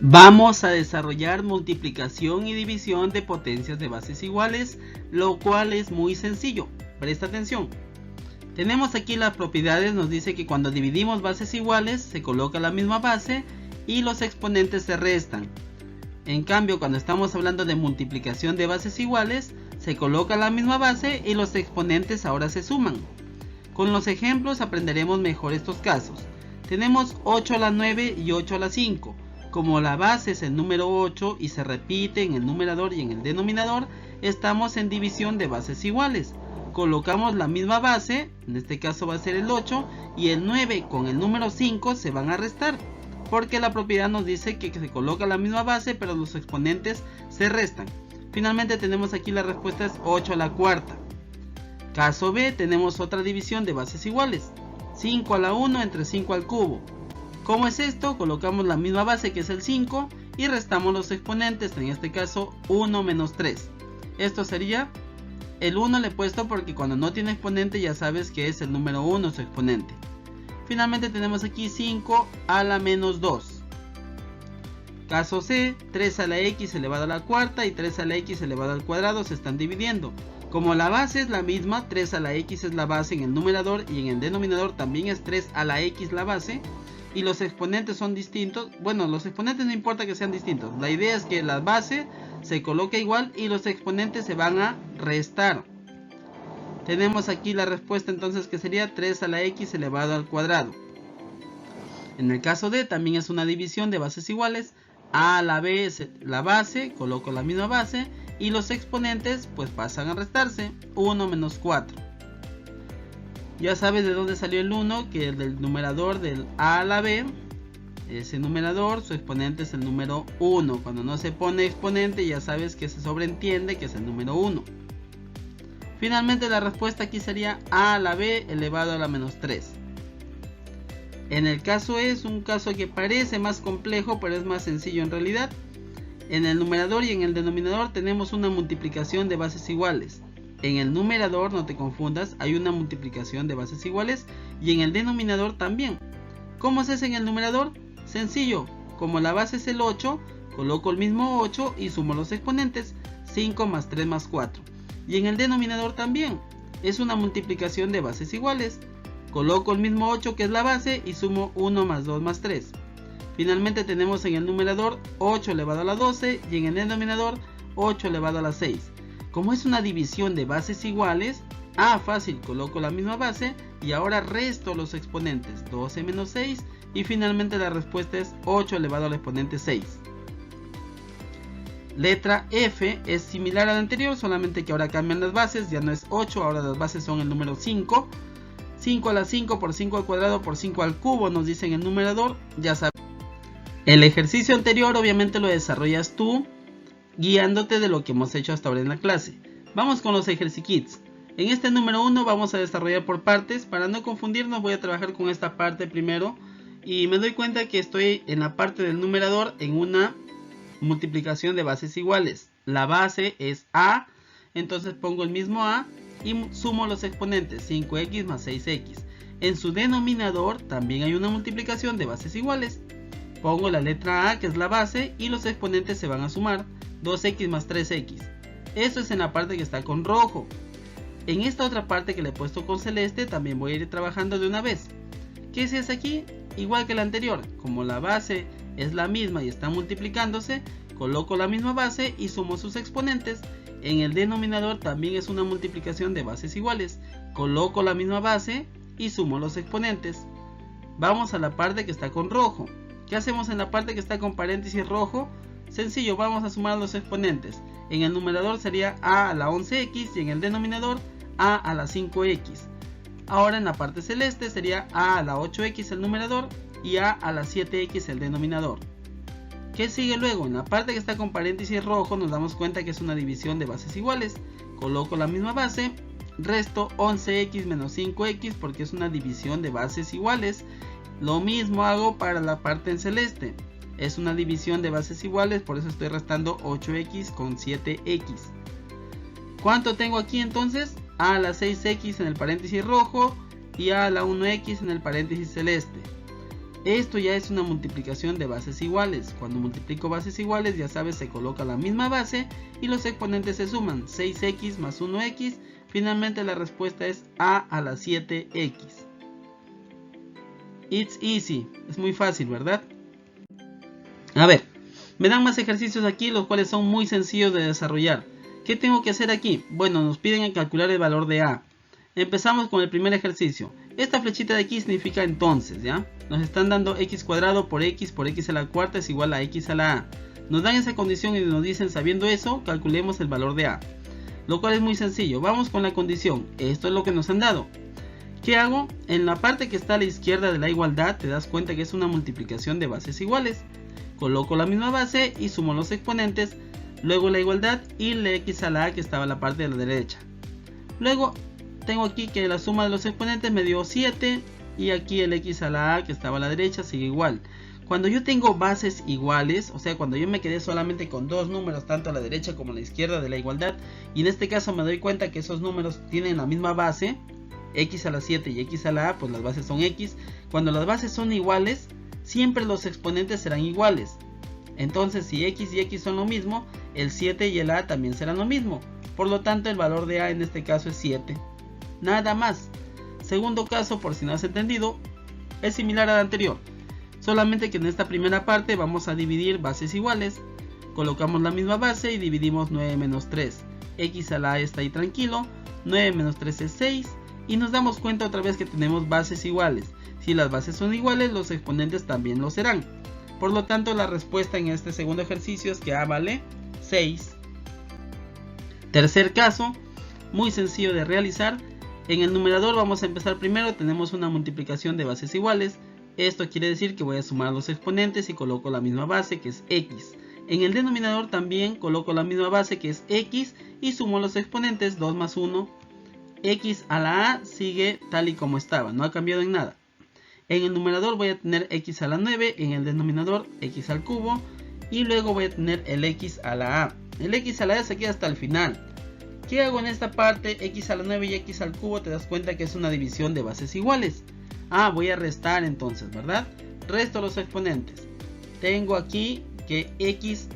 Vamos a desarrollar multiplicación y división de potencias de bases iguales, lo cual es muy sencillo. Presta atención. Tenemos aquí las propiedades, nos dice que cuando dividimos bases iguales se coloca la misma base y los exponentes se restan. En cambio, cuando estamos hablando de multiplicación de bases iguales, se coloca la misma base y los exponentes ahora se suman. Con los ejemplos aprenderemos mejor estos casos. Tenemos 8 a la 9 y 8 a la 5. Como la base es el número 8 y se repite en el numerador y en el denominador, estamos en división de bases iguales. Colocamos la misma base, en este caso va a ser el 8, y el 9 con el número 5 se van a restar, porque la propiedad nos dice que se coloca la misma base, pero los exponentes se restan. Finalmente tenemos aquí la respuesta es 8 a la cuarta. Caso B, tenemos otra división de bases iguales. 5 a la 1 entre 5 al cubo. ¿Cómo es esto? Colocamos la misma base que es el 5 y restamos los exponentes, en este caso 1 menos 3. Esto sería, el 1 le he puesto porque cuando no tiene exponente ya sabes que es el número 1 su exponente. Finalmente tenemos aquí 5 a la menos 2. Caso C, 3 a la x elevado a la cuarta y 3 a la x elevado al cuadrado se están dividiendo. Como la base es la misma, 3 a la x es la base en el numerador y en el denominador también es 3 a la x la base. Y los exponentes son distintos. Bueno, los exponentes no importa que sean distintos. La idea es que la base se coloque igual y los exponentes se van a restar. Tenemos aquí la respuesta entonces que sería 3 a la x elevado al cuadrado. En el caso D también es una división de bases iguales. A a la B es la base, coloco la misma base y los exponentes pues pasan a restarse. 1 menos 4. Ya sabes de dónde salió el 1, que es del numerador del A a la B. Ese numerador, su exponente es el número 1. Cuando no se pone exponente ya sabes que se sobreentiende que es el número 1. Finalmente la respuesta aquí sería A a la B elevado a la menos 3. En el caso E es un caso que parece más complejo, pero es más sencillo en realidad. En el numerador y en el denominador tenemos una multiplicación de bases iguales. En el numerador, no te confundas, hay una multiplicación de bases iguales y en el denominador también. ¿Cómo se hace en el numerador? Sencillo, como la base es el 8, coloco el mismo 8 y sumo los exponentes, 5 más 3 más 4. Y en el denominador también, es una multiplicación de bases iguales. Coloco el mismo 8 que es la base y sumo 1 más 2 más 3. Finalmente tenemos en el numerador 8 elevado a la 12 y en el denominador 8 elevado a la 6. Como es una división de bases iguales, fácil, coloco la misma base y ahora resto los exponentes, 12 menos 6 y finalmente la respuesta es 8 elevado al exponente 6. Letra F es similar a la anterior, solamente que ahora cambian las bases, ya no es 8, ahora las bases son el número 5. 5 a la 5 por 5 al cuadrado por 5 al cubo nos dicen el numerador, ya sabes. El ejercicio anterior obviamente lo desarrollas tú, guiándote de lo que hemos hecho hasta ahora en la clase. Vamos con los ejercikits. En este número 1 vamos a desarrollar por partes. Para no confundirnos voy a trabajar con esta parte primero. Y me doy cuenta que estoy en la parte del numerador en una multiplicación de bases iguales. La base es A, entonces pongo el mismo A y sumo los exponentes, 5x más 6x. En su denominador también hay una multiplicación de bases iguales. Pongo la letra A, que es la base, y los exponentes se van a sumar, 2x más 3x. Esto es en la parte que está con rojo. En esta otra parte que le he puesto con celeste también voy a ir trabajando de una vez. ¿Qué se hace aquí? Igual que la anterior, como la base es la misma y está multiplicándose, coloco la misma base y sumo sus exponentes. En el denominador también es una multiplicación de bases iguales, coloco la misma base y sumo los exponentes. Vamos a la parte que está con rojo. ¿Qué hacemos en la parte que está con paréntesis rojo? Sencillo, vamos a sumar los exponentes. En el numerador sería a a la 11x y en el denominador a a la 5x. Ahora en la parte celeste sería a la 8x el numerador y a la 7x el denominador. ¿Qué sigue luego? En la parte que está con paréntesis rojo nos damos cuenta que es una división de bases iguales. Coloco la misma base, resto 11x menos 5x porque es una división de bases iguales. Lo mismo hago para la parte en celeste. Es una división de bases iguales, por eso estoy restando 8x con 7x. ¿Cuánto tengo aquí entonces? A la 6x en el paréntesis rojo y a la 1x en el paréntesis celeste. Esto ya es una multiplicación de bases iguales. Cuando multiplico bases iguales, ya sabes, se coloca la misma base y los exponentes se suman. 6x más 1x. Finalmente la respuesta es a la 7x. It's easy. Es muy fácil, ¿verdad? A ver, me dan más ejercicios aquí, los cuales son muy sencillos de desarrollar. ¿Qué tengo que hacer aquí? Bueno, nos piden calcular el valor de a. Empezamos con el primer ejercicio. Esta flechita de aquí significa entonces, ¿ya? Nos están dando x cuadrado por x a la cuarta es igual a x a la a. Nos dan esa condición y nos dicen, sabiendo eso, calculemos el valor de a. Lo cual es muy sencillo. Vamos con la condición. Esto es lo que nos han dado. ¿Qué hago? En la parte que está a la izquierda de la igualdad, te das cuenta que es una multiplicación de bases iguales. Coloco la misma base y sumo los exponentes, luego la igualdad y la x a la a que estaba en la parte de la derecha. Luego tengo aquí que la suma de los exponentes me dio 7 y aquí el x a la a que estaba a la derecha sigue igual. Cuando yo tengo bases iguales, o sea, cuando yo me quedé solamente con dos números, tanto a la derecha como a la izquierda de la igualdad, y en este caso me doy cuenta que esos números tienen la misma base, x a la 7 y x a la a, pues las bases son x. Cuando las bases son iguales, siempre los exponentes serán iguales. Entonces, si x y x son lo mismo, el 7 y el a también serán lo mismo. Por lo tanto, el valor de a en este caso es 7. Nada más. Segundo caso, por si no has entendido, es similar al anterior. Solamente que en esta primera parte vamos a dividir bases iguales. Colocamos la misma base y dividimos 9 menos 3. X a la a está ahí tranquilo. 9 menos 3 es 6. Y nos damos cuenta otra vez que tenemos bases iguales. Si las bases son iguales, los exponentes también lo serán. Por lo tanto, la respuesta en este segundo ejercicio es que a vale 6. Tercer caso, muy sencillo de realizar. En el numerador vamos a empezar primero. Tenemos una multiplicación de bases iguales. Esto quiere decir que voy a sumar los exponentes y coloco la misma base, que es x. En el denominador también coloco la misma base, que es x, y sumo los exponentes. 2 más 1. X a la a sigue tal y como estaba, no ha cambiado en nada. En el numerador voy a tener x a la 9, en el denominador x al cubo, y luego voy a tener el x a la a. El x a la a se queda hasta el final. ¿Qué hago en esta parte? X a la 9 y x al cubo, te das cuenta que es una división de bases iguales. Voy a restar entonces, ¿verdad? Resto los exponentes. Tengo aquí que x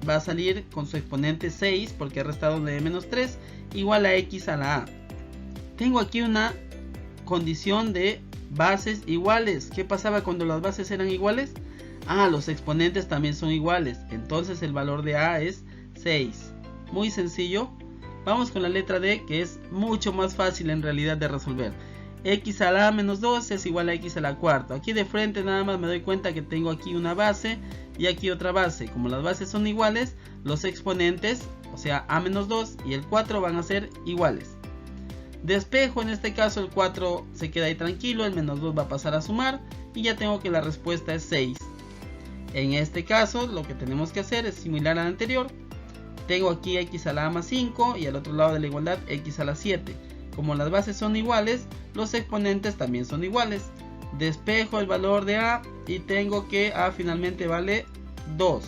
va a salir con su exponente 6, porque he restado 9 menos 3, igual a x a la a. Tengo aquí una condición de bases iguales. ¿Qué pasaba cuando las bases eran iguales? Los exponentes también son iguales. Entonces el valor de a es 6. Muy sencillo. Vamos con la letra D, que es mucho más fácil en realidad de resolver. X a la a menos 2 es igual a x a la cuarta. Aquí de frente nada más me doy cuenta que tengo aquí una base y aquí otra base. Como las bases son iguales, los exponentes, o sea a menos 2 y el 4 van a ser iguales. Despejo, en este caso el 4 se queda ahí tranquilo, el menos 2 va a pasar a sumar y ya tengo que la respuesta es 6. En este caso lo que tenemos que hacer es similar al anterior. Tengo aquí x a la a más 5 y al otro lado de la igualdad x a la 7. Como las bases son iguales, los exponentes también son iguales. Despejo el valor de a y tengo que a finalmente vale 2.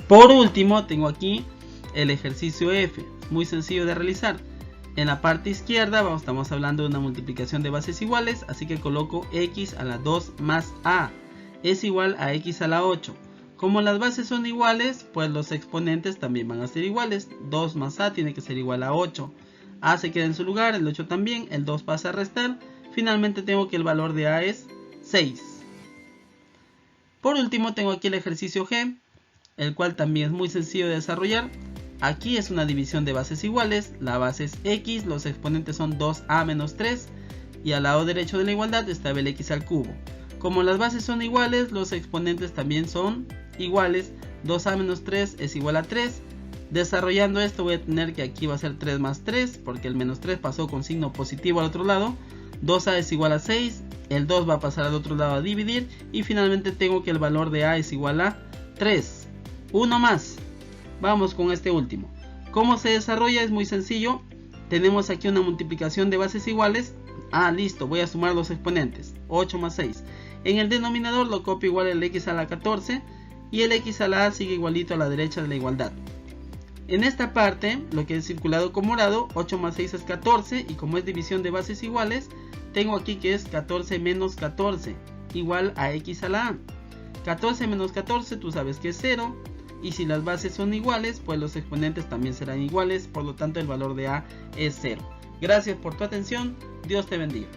Por último tengo aquí el ejercicio F, muy sencillo de realizar. En la parte izquierda estamos hablando de una multiplicación de bases iguales, así que coloco x a la 2 más a es igual a x a la 8. Como las bases son iguales, pues los exponentes también van a ser iguales. 2 más a tiene que ser igual a 8. A se queda en su lugar, el 8 también, el 2 pasa a restar. Finalmente tengo que el valor de a es 6. Por último tengo aquí el ejercicio G, el cual también es muy sencillo de desarrollar. Aquí es una división de bases iguales, la base es x, los exponentes son 2a menos 3 y al lado derecho de la igualdad estaba el x al cubo. Como las bases son iguales, los exponentes también son iguales, 2a menos 3 es igual a 3. Desarrollando esto voy a tener que aquí va a ser 3 más 3, porque el menos 3 pasó con signo positivo al otro lado. 2a es igual a 6, el 2 va a pasar al otro lado a dividir y finalmente tengo que el valor de a es igual a 3. Uno más. Vamos con este último. ¿Cómo se desarrolla? Es muy sencillo. Tenemos aquí una multiplicación de bases iguales. Listo, voy a sumar los exponentes. 8 más 6. En el denominador lo copio igual el x a la 14 y el x a la a sigue igualito a la derecha de la igualdad. En esta parte, lo que he circulado con morado, 8 más 6 es 14 y como es división de bases iguales, tengo aquí que es 14 menos 14. igual a x a la a. 14 menos 14 tú sabes que es 0. Y si las bases son iguales, pues los exponentes también serán iguales. Por lo tanto el valor de a es 0. Gracias por tu atención. Dios te bendiga.